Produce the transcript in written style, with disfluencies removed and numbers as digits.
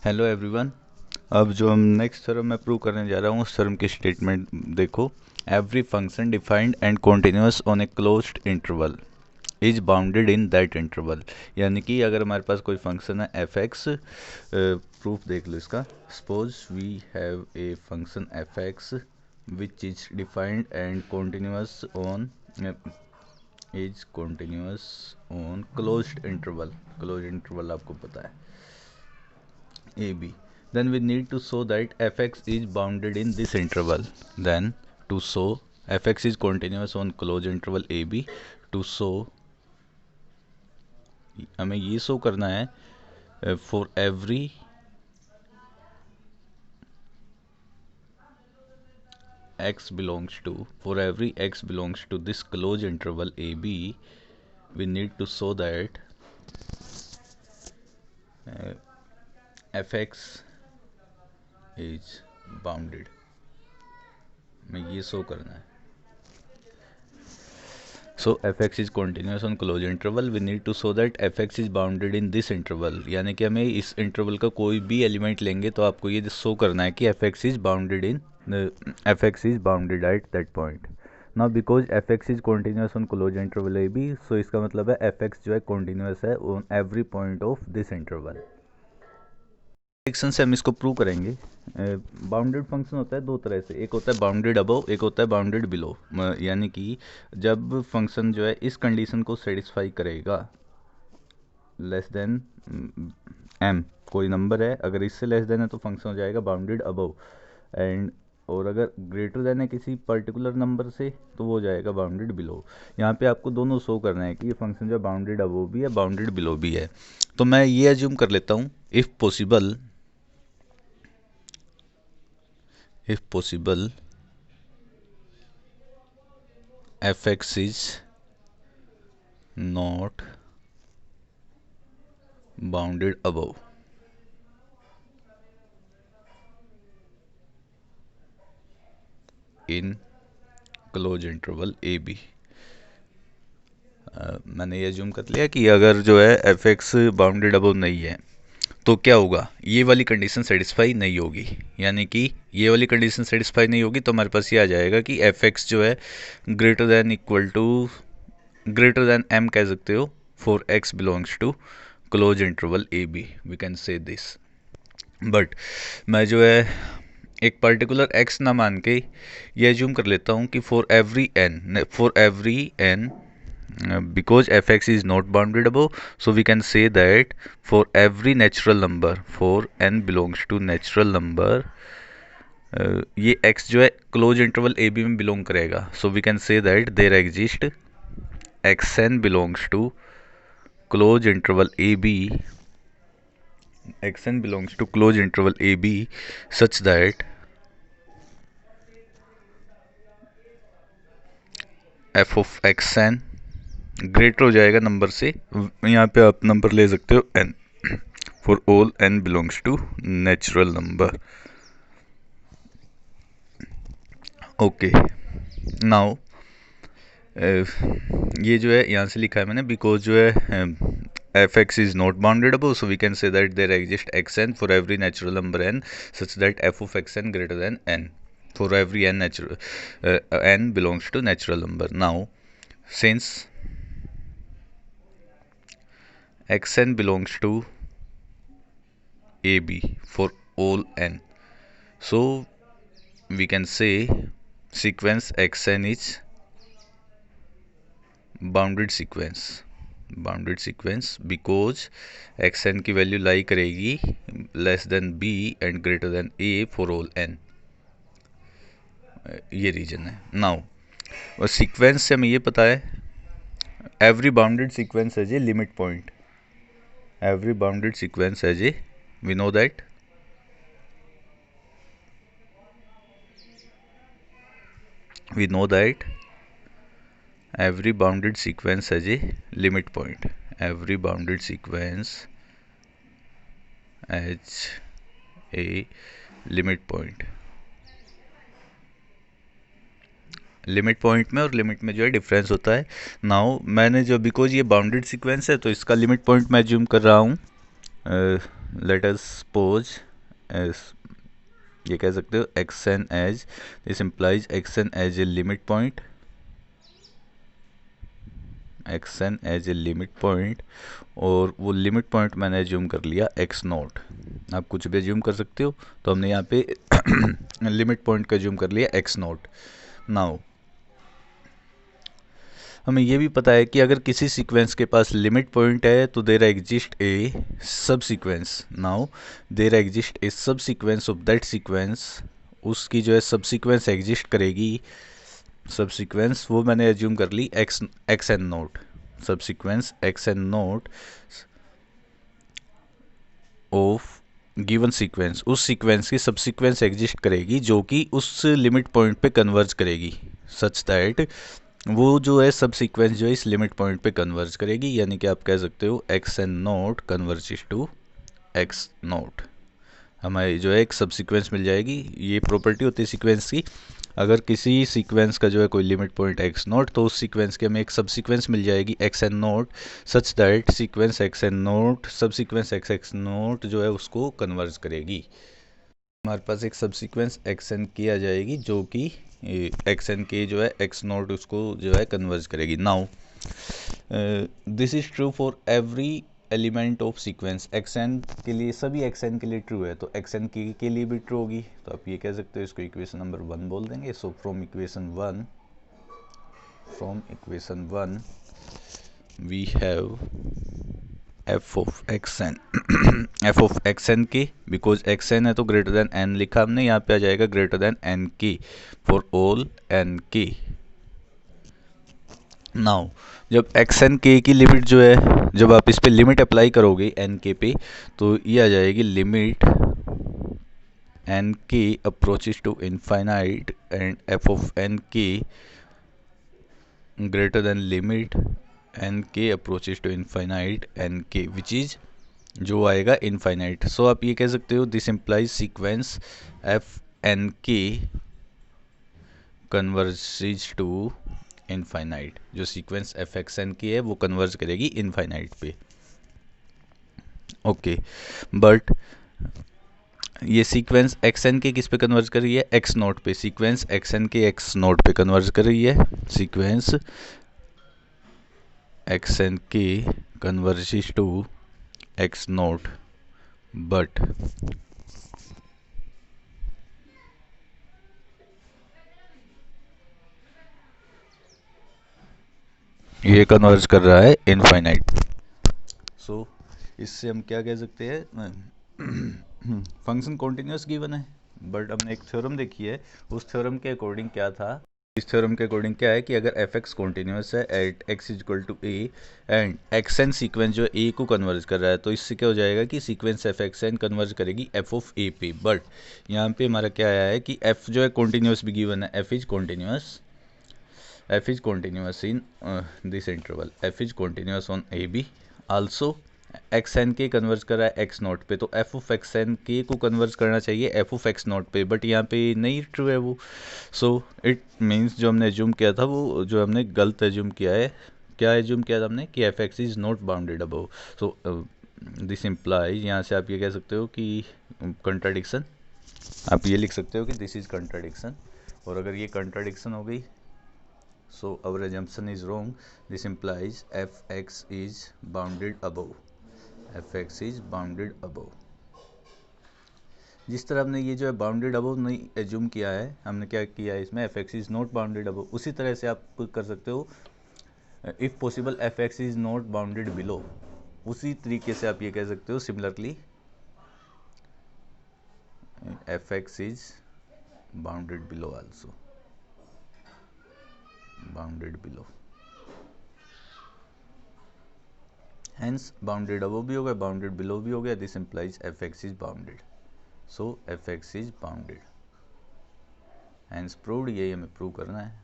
Hello everyone. अब जो हम नेक्स्ट थ्योरम मैं प्रूव करने जा रहा हूँ उस थ्योरम की स्टेटमेंट देखो। Every function defined and continuous on a closed interval is bounded in that interval. यानी कि अगर हमारे पास कोई फंक्शन है एफ एक्स, प्रूफ देख लो इसका। Suppose we have a function F X which is defined and continuous on closed interval. Close interval आपको पता है AB. Then we need to show that fx is bounded in this interval. Then to show fx is continuous on closed interval AB, to show हमें ये show करना है for every x belongs to this closed interval AB, we need to show that fx is bounded. हमें ये show करना है। So fx is continuous on closed interval. We need to show that fx is bounded in this interval. यानी कि हमें इस interval का कोई भी एलिमेंट लेंगे तो आपको ये शो करना है कि fx is bounded at that point. Now because fx is continuous on closed interval AB, so इसका मतलब है fx जो है continuous है on every point of this interval. Section से हम इसको प्रूव करेंगे। बाउंडेड फंक्शन होता है दो तरह से, एक होता है बाउंडेड अबव, एक होता है बाउंडेड बिलो। यानी कि जब फंक्शन जो है इस कंडीशन को सेटिस्फाई करेगा, लेस देन m कोई नंबर है, अगर इससे लेस देन है तो फंक्शन हो जाएगा बाउंडेड अबव, एंड और अगर ग्रेटर देन है किसी पर्टिकुलर नंबर से तो वो हो जाएगा बाउंडेड बिलो। यहाँ पे आपको दोनों शो करना है कि ये फंक्शन जो है बाउंडेड अबव भी है बाउंडेड बिलो भी है। तो मैं ये अज्यूम कर लेता हूँ, if possible fx is not bounded above, in closed interval AB। मैंने ये अज्यूम कर लिया कि अगर जो है fx बाउंडेड अबव नहीं है तो क्या होगा, ये वाली कंडीशन सेटिस्फाई नहीं होगी। यानी कि ये वाली कंडीशन सेटिस्फाई नहीं होगी तो हमारे पास ये आ जाएगा कि fx जो है ग्रेटर देन m कह सकते हो for x belongs to close interval AB, we can say this. But मैं जो है एक पर्टिकुलर x ना मान के ये एज्यूम कर लेता हूँ कि for every n because fx is not bounded above, so we can say that for every natural number, for n belongs to natural number, ये x जो है क्लोज इंटरवल ए बी में बिलोंग करेगा। So we can say that there exist xn belongs to closed interval AB, xn belongs to closed interval AB such that f of xn greater हो जाएगा number से, यहाँ पे आप number ले सकते हो n, for all n belongs to natural number. Okay, now ये जो है यहाँ से लिखा है मैंने, बिकॉज जो है fx is not bounded above, so we can say that there exists xn for every natural number n such that f of xn greater than n for every n belongs to natural number. Now since xn belongs to AB for all n, so we can say sequence xn is bounded sequence because xn की value lie करेगी less than b and greater than a for all n। ये reason है। Now और sequence से हमें ये पता है every bounded sequence has a limit point, every bounded sequence as a, we know that every bounded sequence as a limit point, every bounded sequence as a limit point। Limit point में और limit में जो है difference होता है। Now मैंने जो because ये बाउंडेड सीक्वेंस है तो इसका लिमिट पॉइंट मैं ज्यूम कर रहा हूँ लेट अस सपोज ये कह सकते हो X N has, this implies X N has a limit point, X N has a limit point, और वो लिमिट पॉइंट मैंने एज्यूम कर लिया एक्स नॉट। आप कुछ भी एज्यूम कर सकते हो, तो हमने यहाँ पे लिमिट पॉइंट का एज्यूम कर लिया एक्स नॉट। नाउ हमें ये भी पता है कि अगर किसी सीक्वेंस के पास लिमिट पॉइंट है तो देयर एग्जिस्ट ए सब सीक्वेंस। नाउ देयर एग्जिस्ट ए सब सीक्वेंस ऑफ दैट सीक्वेंस, उसकी जो है सब सीक्वेंस एग्जिस्ट करेगी, सब सीक्वेंस वो मैंने एज्यूम कर ली X N naught, subsequence X N naught of given sequence, उस सीक्वेंस की सब सीक्वेंस एग्जिस्ट करेगी जो कि उस लिमिट पॉइंट पे कन्वर्ज करेगी, सच दैट वो जो है सब सीक्वेंस जो है इस लिमिट पॉइंट पे कन्वर्ज करेगी। यानी कि आप कह सकते हो X N naught converges to X naught, हमें जो है एक सब सीक्वेंस मिल जाएगी। ये प्रॉपर्टी होती है सीक्वेंस की, अगर किसी सीक्वेंस का जो है कोई लिमिट पॉइंट एक्स नोट, तो उस सीक्वेंस के हमें एक सब सीक्वेंस मिल जाएगी X N naught, such that sequence X N naught subsequence X X naught जो है उसको कन्वर्ज करेगी। हमारे पास एक सब सीक्वेंस एक्स एन की आ जाएगी जो कि एक्स एन के जो है एक्स नोट उसको जो है कन्वर्ज करेगी। Now this is true for every element of sequence, X N के लिए, सभी एक्स एन के लिए ट्रू है, तो एक्स एन के लिए भी ट्रू होगी। तो आप ये कह सकते हो, इसको इक्वेशन नंबर 1 बोल देंगे। So from equation 1 we have F of X N F of X N के, बिकॉज एक्स एन है तो ग्रेटर देन एन लिखा हमने, यहाँ पे आ जाएगा ग्रेटर देन एन के फॉर ऑल एन के। नाउ जब एक्स एन के की लिमिट जो है, जब आप इस पे लिमिट अप्लाई करोगे एन के पे, तो ये आ जाएगी लिमिट एन के approaches to infinite and F of N के ग्रेटर देन लिमिट एन के अप्रोचेस टू इनफाइनाइट एन के विच इज जो आएगा इनफाइनाइट। सो आप ये कह सकते हो this implies sequence F N के कन्वर्जेस टू इनफाइनाइट, जो सीक्वेंस एफ एक्स एन की है वो कन्वर्ज करेगी इनफाइनाइट पे। ओके, बट ये सीक्वेंस एक्स एन के किस पे कन्वर्ज कर रही है, एक्स नोट पे, सीक्वेंस एक्स एन के एक्स नोट पे कन्वर्ज कर रही है, सीक्वेंस एक्स एन के converges to X naught, but ये कन्वर्ज कर रहा है इनफाइनाइट। सो इससे हम क्या कह सकते हैं, फंक्शन कॉन्टिन्यूस गिवन है, बट हमने एक थ्योरम देखी है, उस थ्योरम के अकॉर्डिंग क्या था, इस थ्योरम के अकॉर्डिंग क्या है कि अगर एफ एक्स कॉन्टिन्यूस है at X is equal to A and X N sequence जो ए को कन्वर्ज कर रहा है, तो इससे क्या हो जाएगा कि sequence F X N converge करेगी एफ ऑफ ए पे। बट यहाँ पे हमारा क्या आया है कि एफ जो है कॉन्टिन्यूस भी गिवन है, F is continuous in this interval, f is continuous on AB, also X N के कन्वर्ज कर रहा है एक्स नॉट पे, तो एफ ऑफ एक्स एन के को कन्वर्ज करना चाहिए एफ ऑफ एक्स नॉट पे, बट यहाँ पे नहीं ट्रू है वो। सो इट मीन्स जो हमने एज्यूम किया था वो जो हमने गलत एज्यूम किया है। क्या एज्यूम किया था हमने कि F x is not bounded above, so this implies, यहाँ से आप ये कह सकते हो कि कंट्राडिक्शन, आप ये लिख सकते हो कि दिस इज कंट्राडिक्शन, और अगर ये कंट्राडिक्शन हो गई, so our assumption is wrong, this implies fx is bounded above, fx is bounded above। जिस तरह हमने ये जो है बाउंडेड अबव नहीं एज्यूम किया है, हमने क्या किया है इसमें fx is not bounded above, उसी तरह से आप कर सकते हो if possible fx is not bounded below, उसी तरीके से आप ये कह सकते हो similarly fx is bounded below also, bounded below, hence bounded above भी हो गया, bounded below भी हो गया, this implies fx is bounded, so fx is bounded, hence proved, यही हमें प्रूव करना है।